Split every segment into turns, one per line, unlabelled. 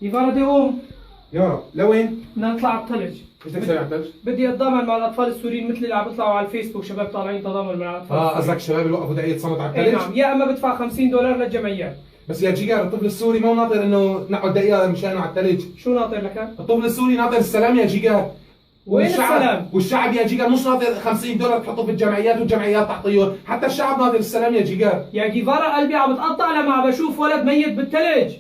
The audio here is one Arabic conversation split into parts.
يفارا بدي اقوم.
يا لوين؟
بدنا نطلع على الثلج.
ايش بدك تسوي على الثلج؟
بدي اتضامن مع الاطفال السوريين مثل اللي عم بيطلعوا على الفيسبوك، شباب طالعين تضامن مع الاطفال السوريين.
قصدك الشباب اللي وقفوا دقيقة صمت على
اي
الثلج؟
نعم، يا اما بدفع $50 للجمعيات.
بس يا جيجار الطفل السوري ما هو ناطر انه نقعد دقيقة مشانه على الثلج.
شو ناطر لك؟
الطفل السوري ناطر السلام يا جيجار.
وين السلام؟
والشعب يا جيجار مش ناطر $50 تحطه في الجمعيات والجمعيات تعطيه، حتى الشعب ناطر السلام يا جيجار.
يا جيفارا قلبي عم بتقطع لما عم بشوف ولد ميت بالثلج.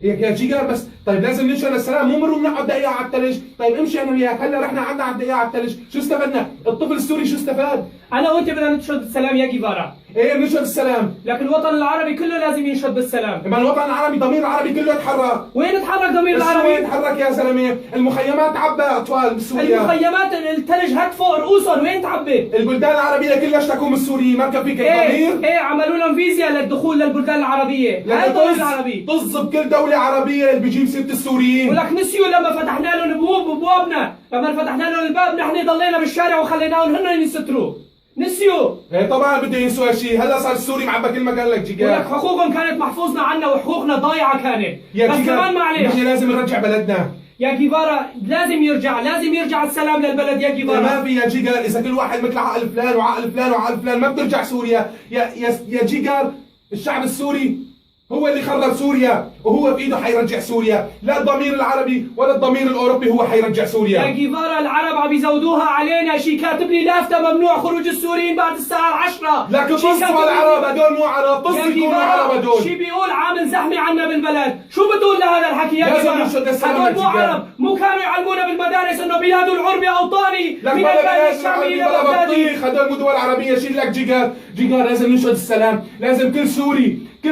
يا جيجار بس طيب لازم ننشر السلام، مو مروا نقعد دقيقة على الثلج. طيب امشي انا وياك، هلا رحنا قعدنا على الدقيقة على الثلج، شو استفدنا؟ الطفل السوري شو استفاد؟
انا وانت بدنا ننشد السلام يا جيفارا.
ايه بننشر السلام،
لكن الوطن العربي كله لازم ينشد بالسلام.
لما الوطن العربي ضمير العربي كله يتحرك.
وين تحرك ضمير
وين
العربي؟
يتحرك يا زلمه؟ المخيمات تعبى اطفال بسوريا.
المخيمات الثلج هات فوق رؤوسهم، وين تعبي؟
البلدان العربيه كلها اشتكوا من السوريين، ما كان فيك
ايه
ضمير؟
ايه عملوا لهم فيزيا للدخول للبلدان العربيه، هاي الضمير العربي.
طز بكل دوله عربيه اللي بيجيب سيره السوريين.
ولك نسيوا لما فتحنا لهم ابوابنا، لما فتحنا لهم الباب نحن ضلينا بالشارع وخليناهم هن يستروا. نسيوا.
ايه طبعا بده ينسوا هالشيء، هلا صار السوري معبى كل مكان لك جيجار.
ولك حقوقهم كانت محفوظنا عنا وحقوقنا ضايعه كانت.
يا
بس
جيجار
كمان معلش
نحن لازم نرجع بلدنا.
يا جيفارا، لازم يرجع السلام للبلد يا جيفارا.
ما في يا جيجار، اذا كل واحد مثل عقل فلان وعقل فلان وعقل فلان ما بترجع سوريا. يا جيجار الشعب السوري هو اللي خرب سوريا، وهو بايده حيرجع سوريا، لا الضمير العربي ولا الضمير الاوروبي هو حيرجع سوريا.
يا جيفارا العرب عم يزودوها علينا، شي كاتب لي لافته ممنوع خروج السوريين بعد الساعه 10.
لكن طز العرب هدول مو عرب، طز يكونوا عرب هدول.
شي بيقول عامل زحمه عنا بالبلد، شو بتقول لهذا الحكي يا
لازم
جيفارا؟
ننشد السلام
هدول مو
يا جيجار.
عرب، مو كانوا يعلمونا بالمدارس انه بلاد العرب اوطاني
لك
من
بلا
البلد
بلاش
الشعبي الى
بلا
بغدادي.
بطيخ، هدول مو دول عربيه. شيل لك جيجار. لازم ننشد السلام، لازم كل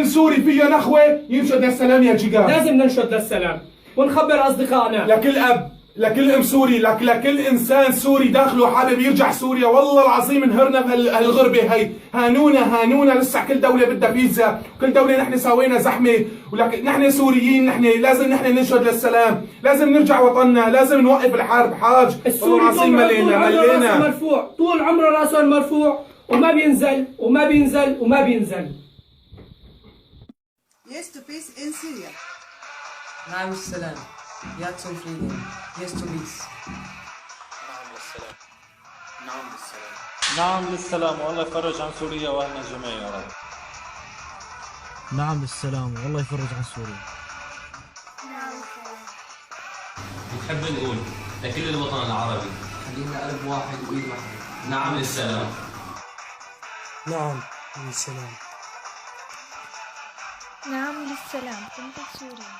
سوري فيه نخوه ينشد السلام يا جيجار.
لازم ننشد للسلام ونخبر اصدقائنا.
لكل اب، لكل ام سوري، لكل انسان سوري داخله حابب يرجع سوريا، والله العظيم انهرنا بهالغربه هي. هانونا لسه كل دوله بدها فيزا، وكل دوله نحن سوينا زحمه، ولكن نحن سوريين، لازم ننشد للسلام، لازم نرجع وطننا، لازم نوقف الحرب حاج.
السوري طول عمره راسه مرفوع، طول عمره راسه مرفوع وما بينزل وما بينزل وما بينزل.
Yes to peace in Syria.
نعم السلام. Yes to freedom. Yes to peace.
نعم للسلام. نعم للسلام.
نعم للسلام، والله يفرج عن سوريا واهلنا الجميع يا رب.
نعم للسلام، والله يفرج عن سوريا.
بنحب نقول لكل الوطن العربي
خلينا قلب واحد وإيد واحدة.
نعم للسلام.
نعم للسلام.
نعم للسلام، كنت سوريا.